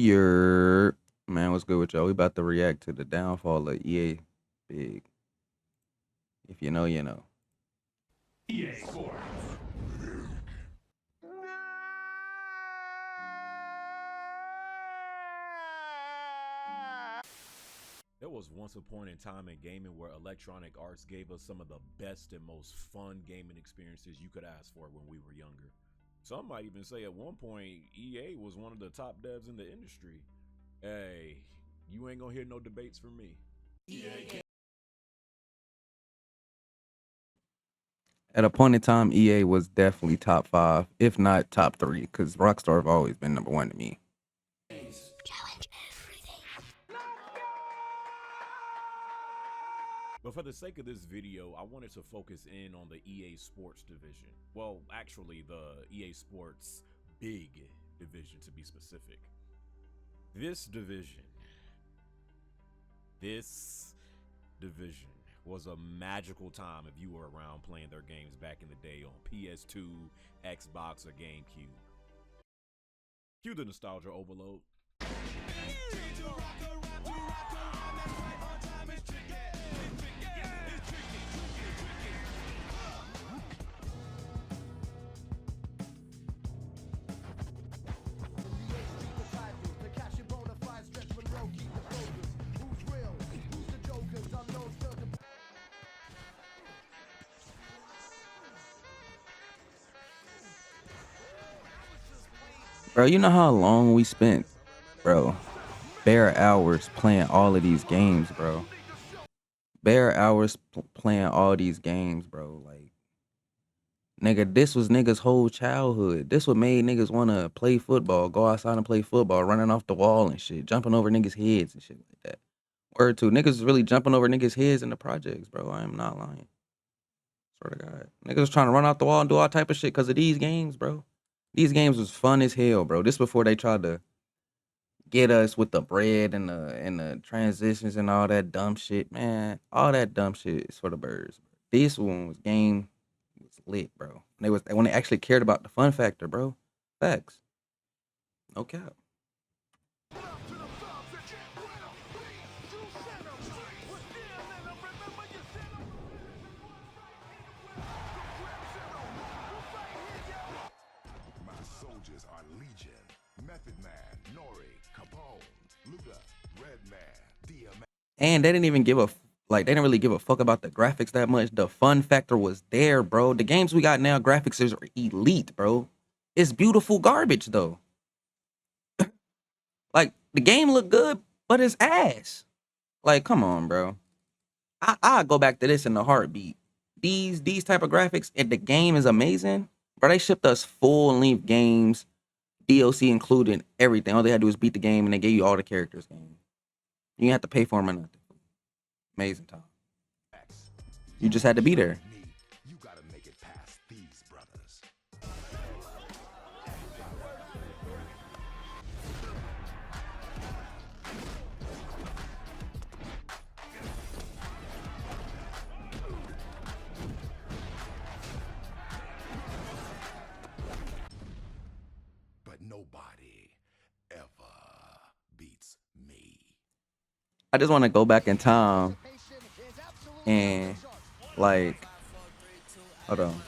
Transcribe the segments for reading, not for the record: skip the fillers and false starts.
Your man, what's good with y'all? We about to react to the downfall of EA Big. If you know, you know. EA Sports. There was once a point in time in gaming where Electronic Arts gave us some of the best and most fun gaming experiences you could ask for when we were younger. Some might even say at one point EA was one of the top devs in the industry. Hey, you ain't gonna hear no debates from me. At a point in time, EA was definitely top 5, if not top 3, because Rockstar have always been number 1 to me. But for the sake of this video, I wanted to focus in on the EA Sports division. Well, actually, the EA Sports Big division to be specific. This division was a magical time if you were around playing their games back in the day on PS2, Xbox, or GameCube. Cue the nostalgia overload. Bro, you know how long we spent, bro? Bare hours playing all of these games, bro. Bare hours playing all these games, bro. Like, nigga, this was niggas' whole childhood. This what made niggas want to play football, go outside and play football, running off the wall and shit, jumping over niggas' heads and shit like that. Word to niggas is really jumping over niggas' heads in the projects, bro. I am not lying. Swear to God. Niggas was trying to run off the wall and do all type of shit because of these games, bro. These games was fun as hell, bro. This before they tried to get us with the bread and the transitions and all that dumb shit, man. All that dumb shit is for the birds. This one was game was lit, bro. When they actually cared about the fun factor, bro. Facts. No cap. My soldiers are Legion, Method Man, Nori, Capone, Luca, Redman, DMX. And they didn't even give a they didn't really give a fuck about the graphics that much. The fun factor was there, bro. The games we got now, graphics is elite, bro. It's beautiful garbage though. Like the game look good, but it's ass. Like, come on, bro. I go back to this in a heartbeat. These type of graphics and the game is amazing. Bro, they shipped us full length games, DLC included, everything. All they had to do was beat the game and they gave you all the characters. Game. You didn't have to pay for them or nothing. Amazing time. You just had to be there. You gotta make it past these brothers. But nobody ever beats me. I just want to go back in time and like, hold on.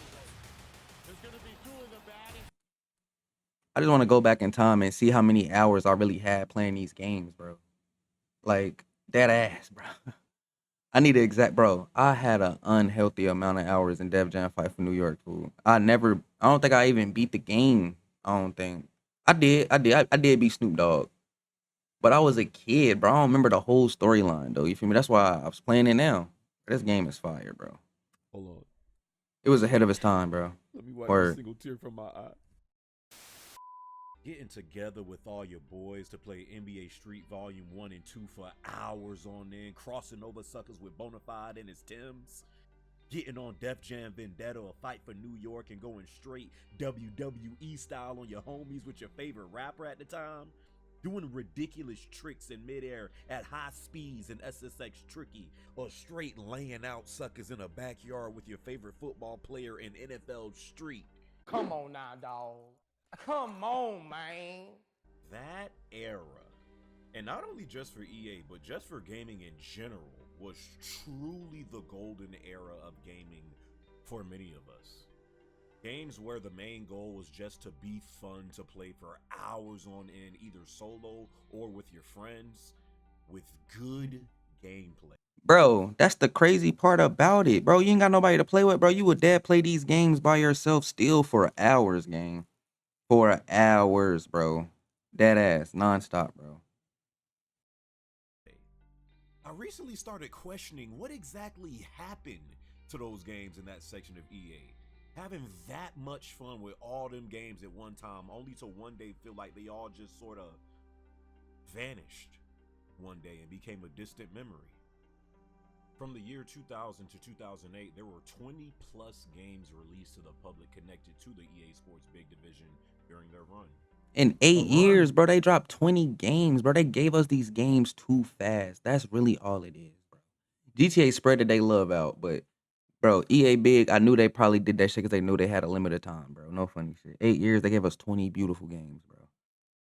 I just want to go back in time and see how many hours I really had playing these games, bro. Like, that ass, bro. I need the exact, bro. I had an unhealthy amount of hours in Def Jam Fight for New York, fool. I don't think I even beat the game. I don't think. I did beat Snoop Dogg. But I was a kid, bro. I don't remember the whole storyline, though. You feel me? That's why I was playing it now. This game is fire, bro. Hold on. It was ahead of its time, bro. Let me wipe Word. a single tear from my eye. Getting together with all your boys to play NBA Street Volume 1 and 2 for hours on end, crossing over suckers with Bonafide and his Timbs, getting on Def Jam Vendetta or Fight for New York and going straight WWE style on your homies with your favorite rapper at the time, doing ridiculous tricks in midair at high speeds in SSX Tricky, or straight laying out suckers in a backyard with your favorite football player in NFL Street. Come on now, dog. Come on, man. That era And not only just for EA, but just for gaming in general, was truly the golden era of gaming for many of us. Games where the main goal was just to be fun to play for hours on end, either solo or with your friends, with good gameplay. Bro, that's the crazy part about it, bro. You ain't got nobody to play with, bro. You would dad play these games by yourself still for hours, gang. For hours, bro. Dead ass, nonstop, bro. I recently started questioning what exactly happened to those games in that section of EA. Having that much fun with all them games at one time, only to one day feel like they all just sort of vanished one day and became a distant memory. From the year 2000 to 2008, there were 20 plus games released to the public connected to the EA Sports Big Division during their run. In 8 years, bro, they dropped 20 games, bro. They gave us these games too fast. That's really all it is, bro. GTA spread they love out, but bro, EA Big, I knew they probably did that shit because they knew they had a limited time, bro. No funny shit. 8 years, they gave us 20 beautiful games, bro.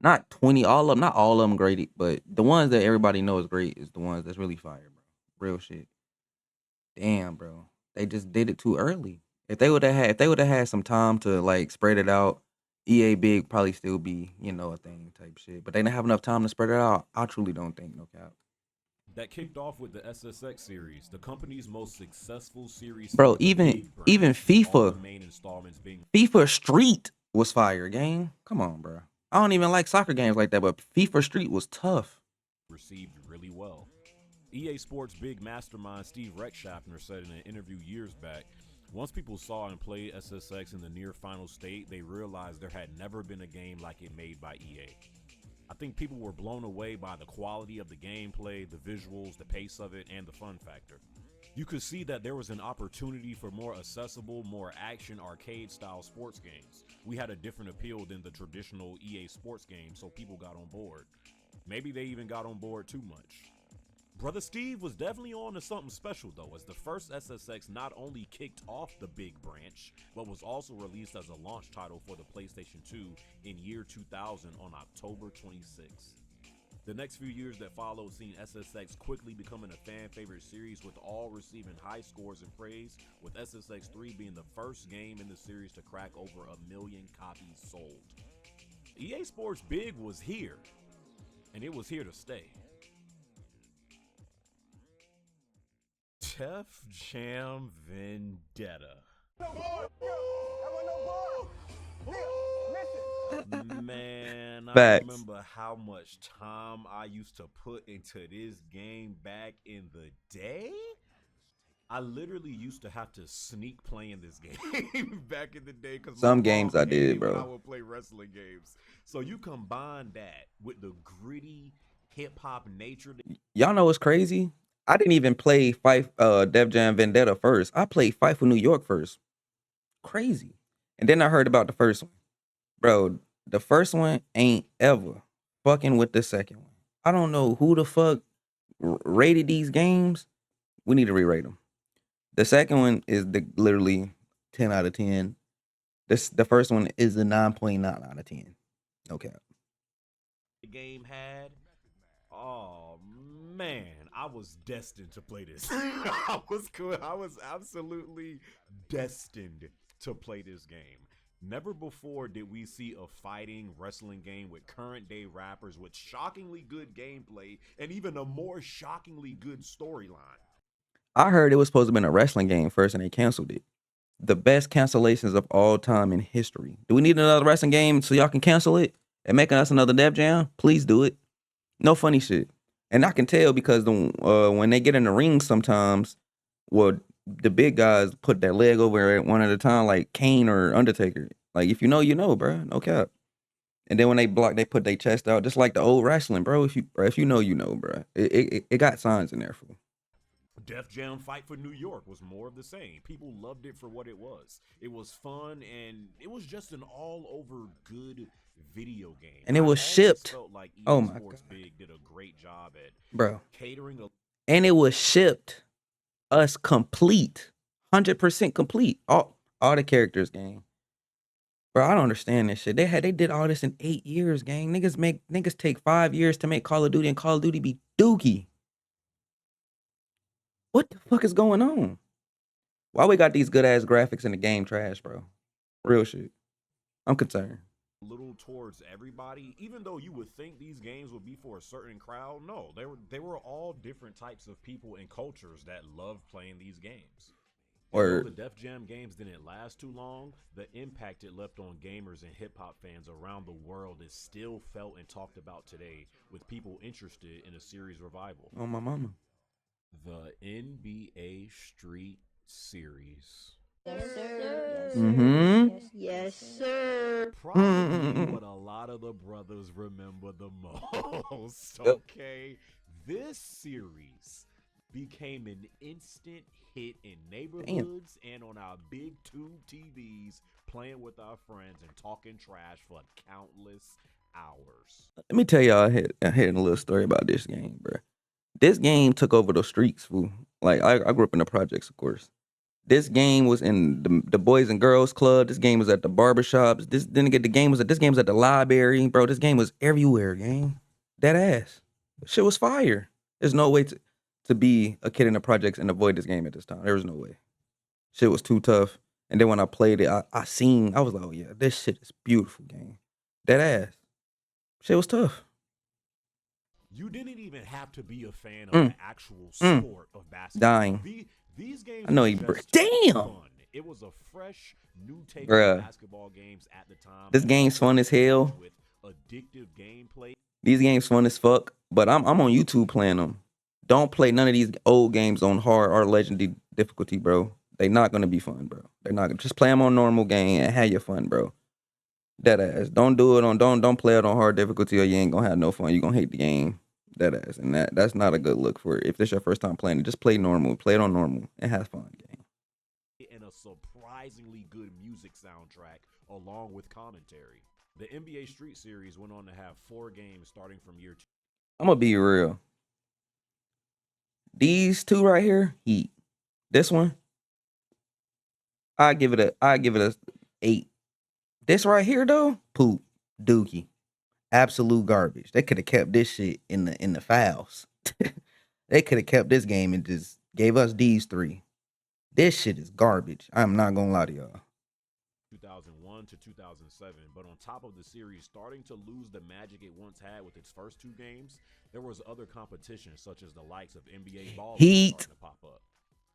Not 20, not all of them great, but the ones that everybody knows great is the ones that's really fire, bro. Real shit. Damn, bro. They just did it too early. If they would have had some time to like spread it out, EA Big probably still be, a thing type shit. But they didn't have enough time to spread it out. I truly don't think, no cap. That kicked off with the SSX series, the company's most successful series. Bro, for the even big brands, even with all the FIFA, main installments being FIFA Street was fire, gang. Come on, bro. I don't even like soccer games like that, but FIFA Street was tough. received really well. EA Sports big mastermind Steve Rexschaffner said in an interview years back, once people saw and played SSX in the near final state, they realized there had never been a game like it made by EA. I think people were blown away by the quality of the gameplay, the visuals, the pace of it, and the fun factor. You could see that there was an opportunity for more accessible, more action arcade style sports games. We had a different appeal than the traditional EA sports games, so people got on board. Maybe they even got on board too much. Brother Steve was definitely on to something special though, as the first SSX not only kicked off the big branch, but was also released as a launch title for the PlayStation 2 in year 2000 on October 26th. The next few years that followed seen SSX quickly becoming a fan favorite series, with all receiving high scores and praise, with SSX 3 being the first game in the series to crack over 1 million copies sold. EA Sports Big was here, and it was here to stay. Def Jam Vendetta. Man, I Facts. remember how much time I used to put into this game back in the day. I literally used to have to sneak playing this game back in the day because Some games I did, when I bro. would play wrestling games. So you combine that with the gritty hip hop nature. Y'all know what's crazy? I didn't even play Def Jam Vendetta first. I played Fight for New York first. Crazy. And then I heard about the first one. Bro, the first one ain't ever fucking with the second one. I don't know who the fuck rated these games. We need to re-rate them. The second one is literally 10 out of 10. The first one is a 9.9 out of 10. No cap. The game had. Oh man, I was destined to play this. I was absolutely destined to play this game. Never before did we see a fighting wrestling game with current day rappers with shockingly good gameplay and even a more shockingly good storyline. I heard it was supposed to be a wrestling game first and they canceled it. The best cancellations of all time in history. Do we need another wrestling game so y'all can cancel it and making us another Def Jam? Please do it. No funny shit. And I can tell because when they get in the ring sometimes, well, the big guys put their leg over it one at a time, like Kane or Undertaker. Like if you know, you know, bro. No cap. And then when they block, they put their chest out, just like the old wrestling, bro. If you know, you know, bro. It got signs in there for. Def Jam Fight for New York was more of the same. People loved it for what it was. It was fun and it was just an all-over good video game. And it was I always shipped. felt like EA Oh my Sports God. Big did a great job at Bro. catering a And it was shipped us complete. 100% complete. All the characters, gang. Bro, I don't understand this shit. They did all this in 8 years, gang. Niggas take 5 years to make Call of Duty and Call of Duty be dookie. What the fuck is going on? Why we got these good ass graphics in the game trash, bro? Real shit. I'm concerned. Little towards everybody, even though you would think these games would be for a certain crowd. No, they were all different types of people and cultures that love playing these games. And though the Or Def Jam games didn't last too long, the impact it left on gamers and hip hop fans around the world is still felt and talked about today, with people interested in a series revival. on my mama. The NBA Street Series. Yes, sir. Mm-hmm. Yes, sir. Probably what a lot of the brothers remember the most. Okay, this series became an instant hit in neighborhoods and on our big tube TVs, playing with our friends and talking trash for countless hours. Let me tell y'all a little story about this game, bro. This game took over the streets, fool. Like I grew up in the projects, of course. This game was in the Boys and Girls Club. This game was at the barbershops. This game was at the library, bro. This game was everywhere, gang. That ass. Shit was fire. There's no way to be a kid in the projects and avoid this game at this time. There was no way. Shit was too tough. And then when I played it, I was like, oh yeah, this shit is beautiful, gang. That ass. Shit was tough. You didn't even have to be a fan of Mm. the actual Mm. sport of basketball. Dying. These games I know were he just damn. fun. It was a fresh new take Bruh. on basketball games at the time. This and game's also fun as hell. with addictive gameplay. These games fun as fuck, but I'm on YouTube playing them. Don't play none of these old games on hard or legendary difficulty, bro. They not gonna be fun, bro. They're not gonna just play them on normal game and have your fun, bro. That ass. Don't do it on don't play it on hard difficulty or you ain't gonna have no fun. You gonna hate the game. That ass. And that's not a good look for it. If this your first time playing it, just play normal. Play it on normal and have fun, game. And a surprisingly good music soundtrack along with commentary. The NBA Street Series went on to have 4 games starting from year 2. I'm gonna be real. These two right here, heat. This one, I give it a 8. This right here though, poop, dookie, absolute garbage. They could have kept this shit in the files. They could have kept this game and just gave us these 3. This shit is garbage. I'm not gonna lie to y'all. 2001 to 2007, but on top of the series starting to lose the magic it once had with its first 2 games, there was other competition such as the likes of NBA Ball Heat. starting to pop up.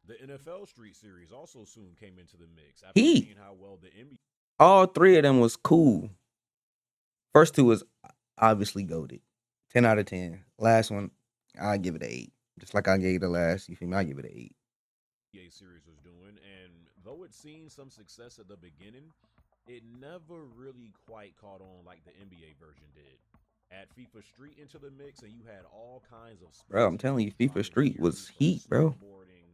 The NFL Street Series also soon came into the mix after Heat. seeing how well the NBA All 3 of them was cool. First 2 was obviously goated. 10 out of 10. Last one, I give it an 8. Just like I gave the last, you feel me? I give it an 8. series was doing, and though it seen some success at the beginning, it never really quite caught on like the NBA version did. Add FIFA Street into the mix, and you had all kinds of Bro, I'm telling you, FIFA Street was heat, bro. Snowboarding,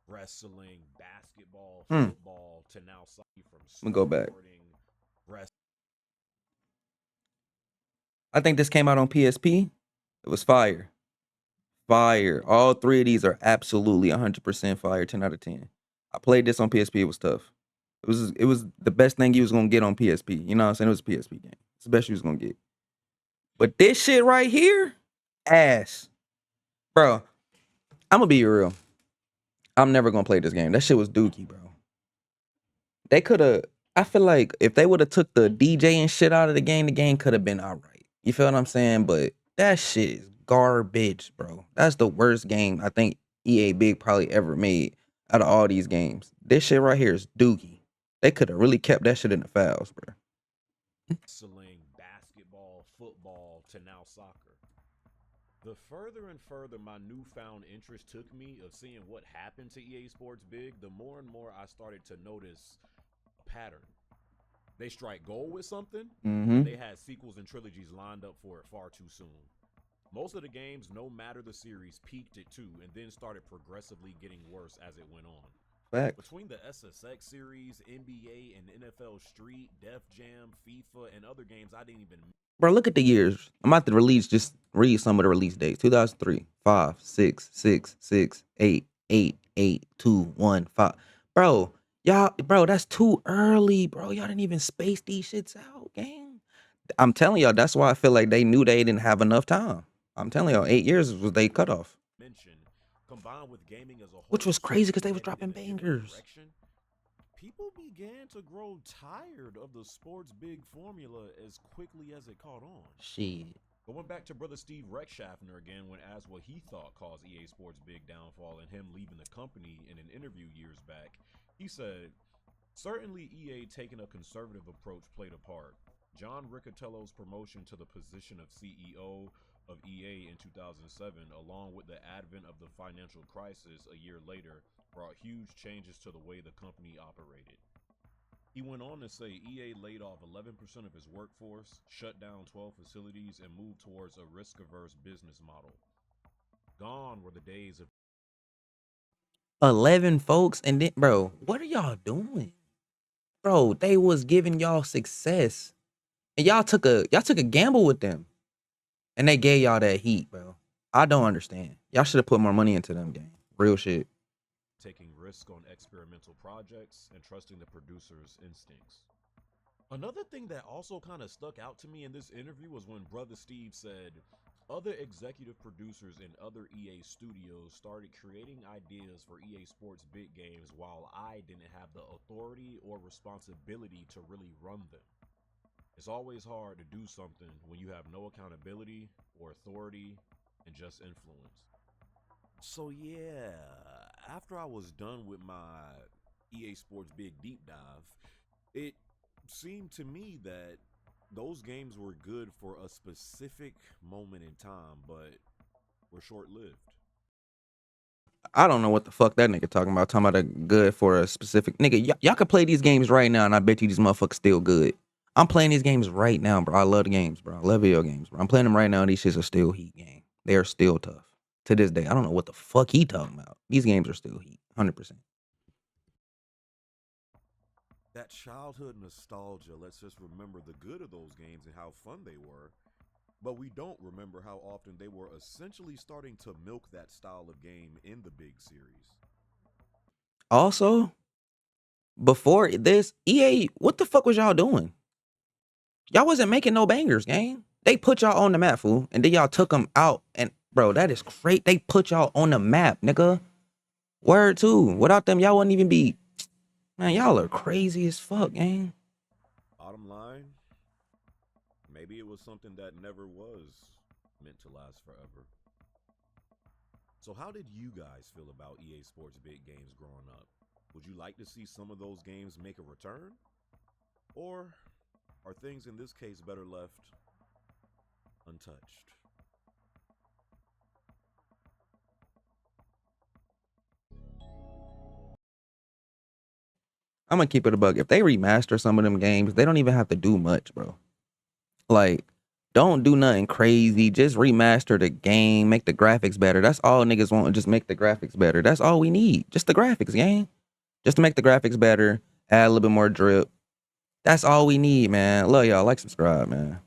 wrestling, basketball, Hmm. football, to now soccer from Let me go back. snowboarding, wrestling. I think this came out on PSP. It was fire. Fire. All 3 of these are absolutely 100% fire, 10 out of 10. I played this on PSP. It was tough. It was the best thing you was going to get on PSP. You know what I'm saying? It was a PSP game. It's the best you was going to get. But this shit right here, ass. Bro, I'm going to be real. I'm never going to play this game. That shit was dookie, bro. They could have, I feel like if they would have took the DJ and shit out of the game could have been all right. You feel what I'm saying? But that shit is garbage, bro. That's the worst game I think EA Big probably ever made out of all these games. This shit right here is dookie. They could have really kept that shit in the files, bro. Wrestling, basketball, football, to now soccer. The further and further my newfound interest took me of seeing what happened to EA Sports Big, the more and more I started to notice a pattern. They strike gold with something, Mm-hmm. they had sequels and trilogies lined up for it far too soon. Most of the games, no matter the series, peaked at 2 and then started progressively getting worse as it went on. Facts. Between the SSX series, NBA and NFL Street, Def Jam, FIFA, and other games I didn't even. Bro, look at the years. I'm about to just read some of the release dates. 2003, 5, 6, 6, 6, 8, 8, 8, 2, 1, 5. Bro, Y'all, bro, that's too early, bro. Y'all didn't even space these shits out, gang. I'm telling y'all, that's why I feel like they knew they didn't have enough time. I'm telling y'all, 8 years was they cutoff. Mention, combined with gaming as a Which whole was crazy because swinging they was headed dropping in a different bangers. direction, people began to grow tired of the sports big formula as quickly as it caught on. Shit. Going back to brother Steve Reckschaffner again when asked what he thought caused EA Sports' big downfall and him leaving the company in an interview years back, he said, certainly EA taking a conservative approach played a part. John Riccatello's promotion to the position of CEO of EA in 2007, along with the advent of the financial crisis a year later, brought huge changes to the way the company operated. He went on to say EA laid off 11% of his workforce, shut down 12 facilities, and moved towards a risk-averse business model. Gone were the days of 11 folks, and then, bro, what are y'all doing? Bro, they was giving y'all success. And y'all took a gamble with them. And they gave y'all that heat, bro. I don't understand. Y'all should have put more money into them game. Real shit. taking risk on experimental projects and trusting the producer's instincts. Another thing that also kind of stuck out to me in this interview was when Brother Steve said other executive producers in other EA studios started creating ideas for EA Sports big games while I didn't have the authority or responsibility to really run them. It's always hard to do something when you have no accountability or authority and just influence. So yeah, after I was done with my EA Sports Big Deep Dive, it seemed to me that those games were good for a specific moment in time, but were short-lived. I don't know what the fuck that nigga talking about a good for a specific nigga. Y'all could play these games right now, and I bet you these motherfuckers still good. I'm playing these games right now, bro. I love the games, bro. I love video games, bro. I'm playing them right now, and these shits are still heat game. They are still tough. To this day. I don't know what the fuck he talking about. These games are still heat. 100%. That childhood nostalgia lets us remember the good of those games and how fun they were, but we don't remember how often they were essentially starting to milk that style of game in the big series. Also, before this, EA, what the fuck was y'all doing? Y'all wasn't making no bangers, gang. They put y'all on the map, fool, and then y'all took them out. And bro, that is great. They put y'all on the map, nigga. Word too. Without them, y'all wouldn't even be. Man, y'all are crazy as fuck, gang. Bottom line, maybe it was something that never was meant to last forever. So, how did you guys feel about EA Sports big games growing up? Would you like to see some of those games make a return? Or are things in this case better left untouched? I'm gonna keep it a bug. If they remaster some of them games, they don't even have to do much, bro. Like, don't do nothing crazy. Just remaster the game, make the graphics better. That's all niggas want. Just make the graphics better. That's all we need. Just the graphics, gang. Just to make the graphics better, add a little bit more drip. That's all we need, man. Love y'all. Like, subscribe, man.